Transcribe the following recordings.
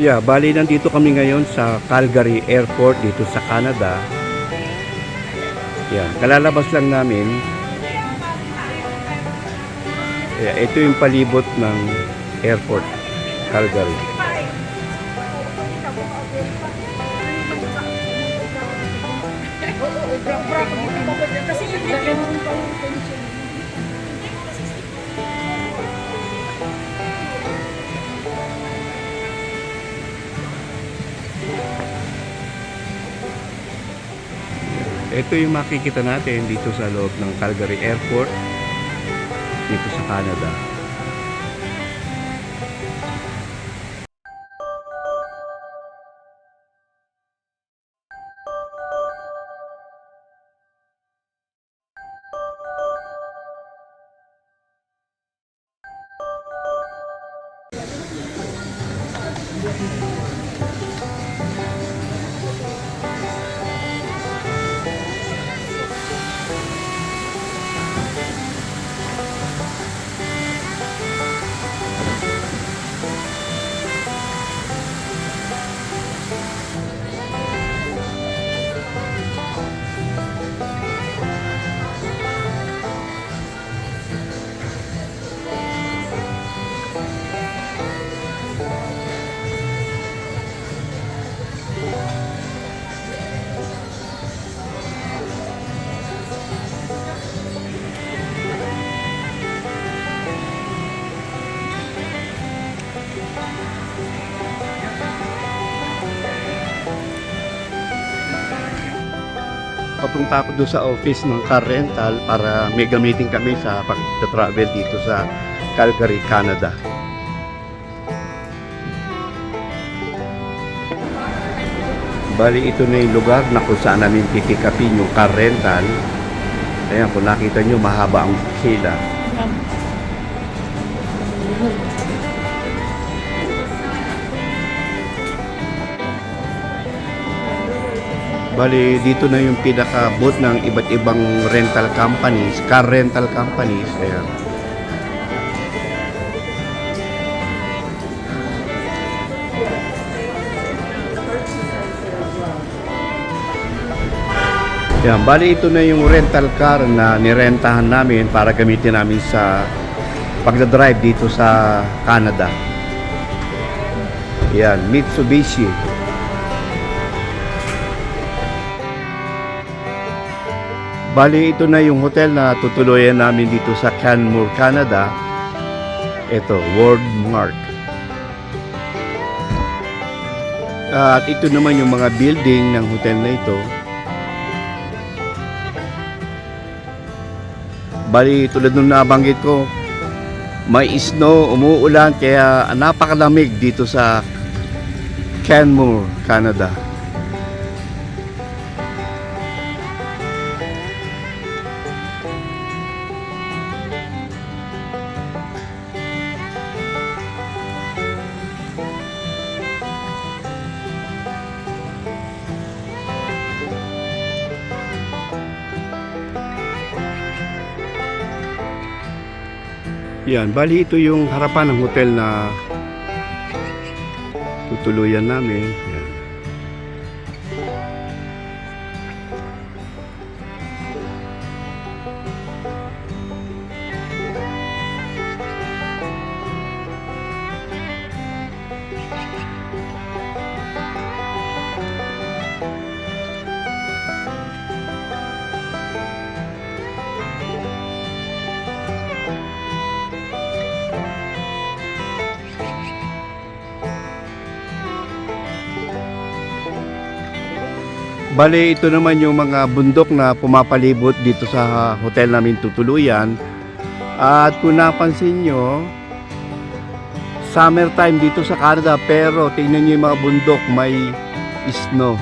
Yeah, bali nandito kami ngayon sa Calgary Airport dito sa Canada. Yan, kalalabas lang namin. Yeah, ito yung palibot ng airport, Calgary. Kasi yung Ito yung makikita natin dito sa loob ng Calgary Airport dito sa Canada. Papunta ako doon sa office ng car rental para may gamitin kami sa pag-travel dito sa Calgary, Canada. Bali, ito na yung lugar na kung saan namin pipick-upin yung car rental. Ayan, kung nakita nyo, mahaba ang sila. Bali, dito na yung pinaka-booth ng iba't ibang rental companies, car rental companies. Ayan. Yan, bali ito na yung rental car na nirentahan namin para gamitin namin sa pagdadrive dito sa Canada. Yan, Mitsubishi. Bali ito na yung hotel na tutuluyan namin dito sa Canmore, Canada. Ito, Worldmark. At ito naman yung mga building ng hotel na ito. Bali, tulad nung nabanggit ko, may snow, umuulan, kaya napakalamig dito sa Canmore, Canada. Yan, bali ito yung harapan ng hotel na tutuluyan namin. Yan. Bale, ito naman yung mga bundok na pumapalibot dito sa hotel namin tutuluyan. At kung napansin nyo, summertime dito sa Canada, pero tingnan nyo yung mga bundok, may snow.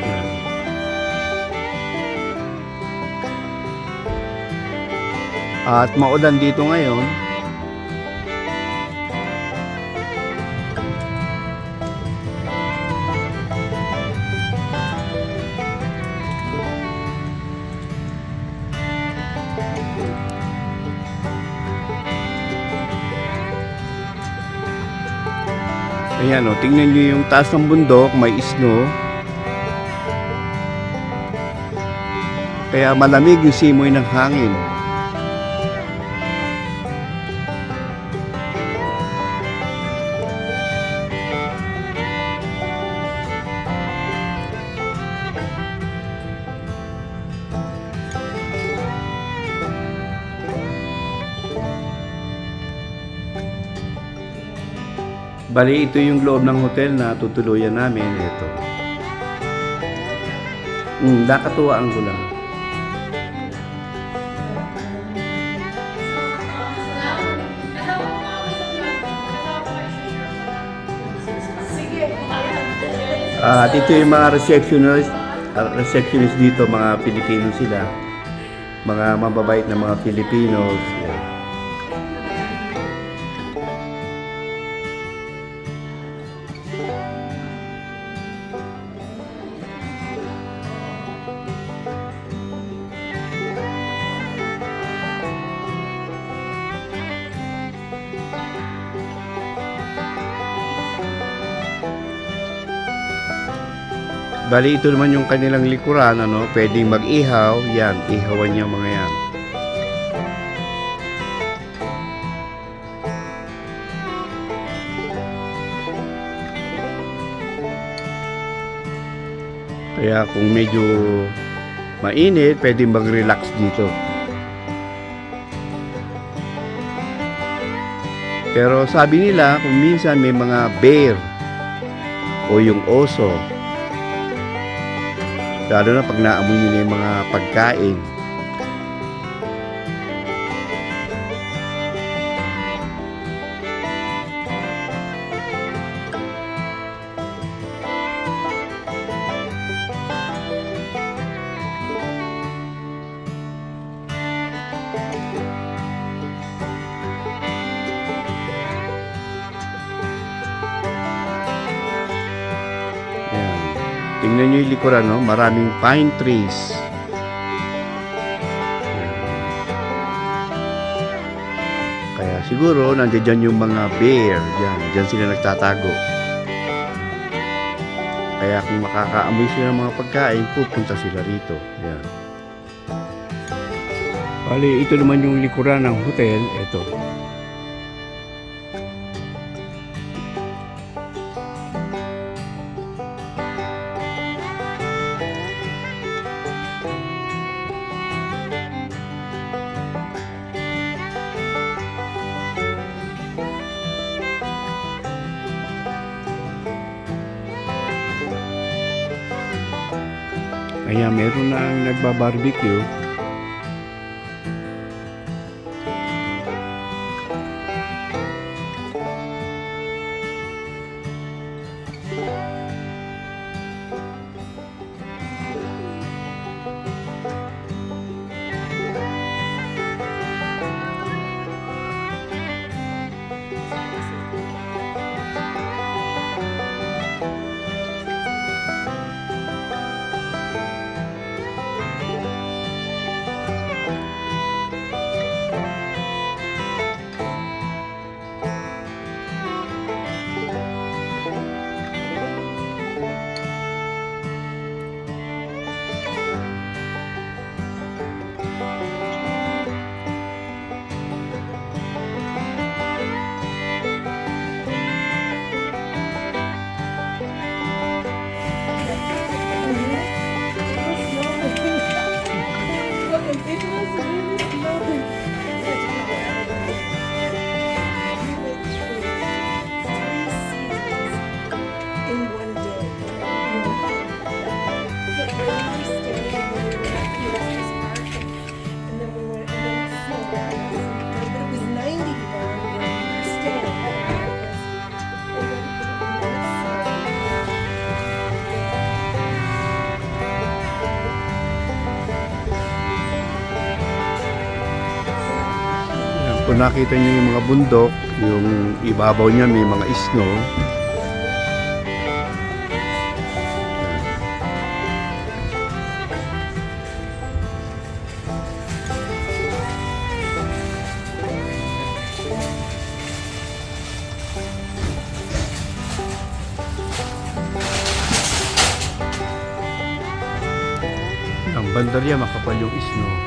Yan. At maulan dito ngayon. Ayan o, tingnan nyo yung taas ng bundok, may snow. Kaya malamig yung simoy ng hangin. Bali, ito yung loob ng hotel na tutuluyan namin. Ito. Nakatuwaan ko lang. At ito yung mga receptionist dito, mga Pilipino sila. Mga mababait na mga Filipinos. Yan. Bali, ito naman yung kanilang likuran, ano, pwedeng mag-ihaw, yan, ihawan niya mga yan. Kaya kung medyo mainit, pwedeng mag-relax dito. Pero sabi nila, kung minsan may mga bear o yung oso, lalo na pag naamoy nila yung mga pagkain. Yan. Tingnan nyo yung likuran, no? Maraming pine trees. Kaya siguro nandiyan yung mga bear. Diyan sila nagtatago. Kaya kung makakaamoy sila ng mga pagkain, pupunta sila rito. Yan. Bali, ito naman yung likuran ng hotel. Ito. Kaya meron na ang nagbabarbecue. Kung nakita niyo yung mga bundok, yung ibabaw niya may mga snow. bandarya makapal yung snow.